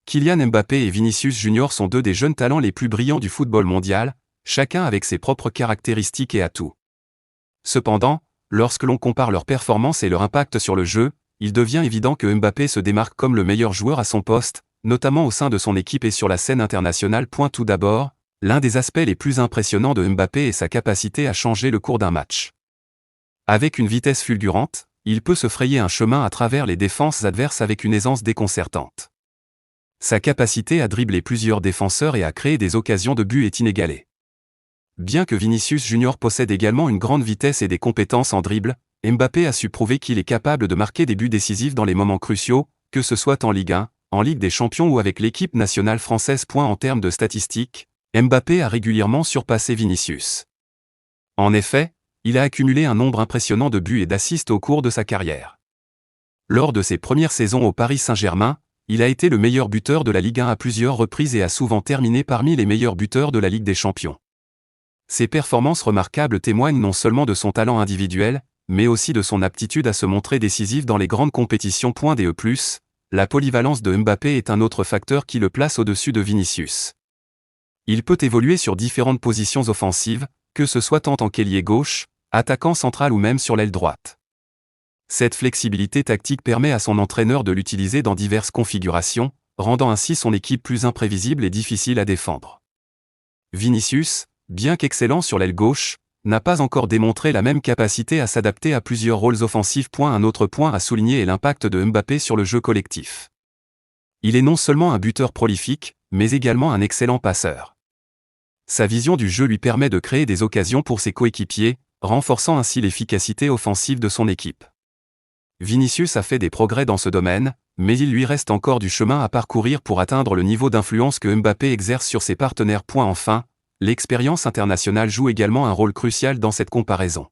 Kylian Mbappé et Vinicius Junior sont deux des jeunes talents les plus brillants du football mondial, chacun avec ses propres caractéristiques et atouts. Cependant, lorsque l'on compare leurs performances et leur impact sur le jeu, il devient évident que Mbappé se démarque comme le meilleur joueur à son poste, notamment au sein de son équipe et sur la scène internationale. Tout d'abord, l'un des aspects les plus impressionnants de Mbappé est sa capacité à changer le cours d'un match. Avec une vitesse fulgurante, il peut se frayer un chemin à travers les défenses adverses avec une aisance déconcertante. Sa capacité à dribbler plusieurs défenseurs et à créer des occasions de but est inégalée. Bien que Vinicius Junior possède également une grande vitesse et des compétences en dribble, Mbappé a su prouver qu'il est capable de marquer des buts décisifs dans les moments cruciaux, que ce soit en Ligue 1, en Ligue des Champions ou avec l'équipe nationale française. En termes de statistiques, Mbappé a régulièrement surpassé Vinicius. En effet, il a accumulé un nombre impressionnant de buts et d'assists au cours de sa carrière. Lors de ses premières saisons au Paris Saint-Germain, il a été le meilleur buteur de la Ligue 1 à plusieurs reprises et a souvent terminé parmi les meilleurs buteurs de la Ligue des Champions. Ses performances remarquables témoignent non seulement de son talent individuel, mais aussi de son aptitude à se montrer décisif dans les grandes compétitions. La polyvalence de Mbappé est un autre facteur qui le place au-dessus de Vinicius. Il peut évoluer sur différentes positions offensives, que ce soit tant en qu'ailier gauche, attaquant central ou même sur l'aile droite. Cette flexibilité tactique permet à son entraîneur de l'utiliser dans diverses configurations, rendant ainsi son équipe plus imprévisible et difficile à défendre. Vinicius, bien qu'excellent sur l'aile gauche, n'a pas encore démontré la même capacité à s'adapter à plusieurs rôles offensifs. Un autre point à souligner est l'impact de Mbappé sur le jeu collectif. Il est non seulement un buteur prolifique, mais également un excellent passeur. Sa vision du jeu lui permet de créer des occasions pour ses coéquipiers, renforçant ainsi l'efficacité offensive de son équipe. Vinicius a fait des progrès dans ce domaine, mais il lui reste encore du chemin à parcourir pour atteindre le niveau d'influence que Mbappé exerce sur ses partenaires. Enfin, l'expérience internationale joue également un rôle crucial dans cette comparaison.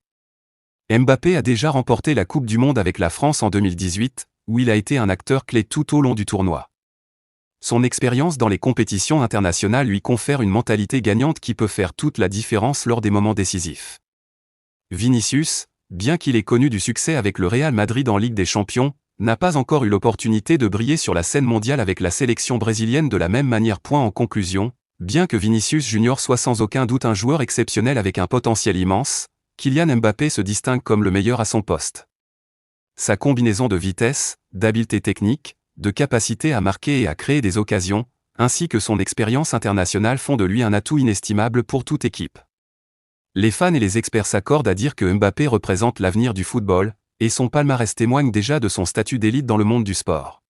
Mbappé a déjà remporté la Coupe du Monde avec la France en 2018, où il a été un acteur clé tout au long du tournoi. Son expérience dans les compétitions internationales lui confère une mentalité gagnante qui peut faire toute la différence lors des moments décisifs. Vinicius, bien qu'il ait connu du succès avec le Real Madrid en Ligue des Champions, n'a pas encore eu l'opportunité de briller sur la scène mondiale avec la sélection brésilienne de la même manière. En conclusion, bien que Vinicius Junior soit sans aucun doute un joueur exceptionnel avec un potentiel immense, Kylian Mbappé se distingue comme le meilleur à son poste. Sa combinaison de vitesse, d'habileté technique, de capacité à marquer et à créer des occasions, ainsi que son expérience internationale font de lui un atout inestimable pour toute équipe. Les fans et les experts s'accordent à dire que Mbappé représente l'avenir du football, et son palmarès témoigne déjà de son statut d'élite dans le monde du sport.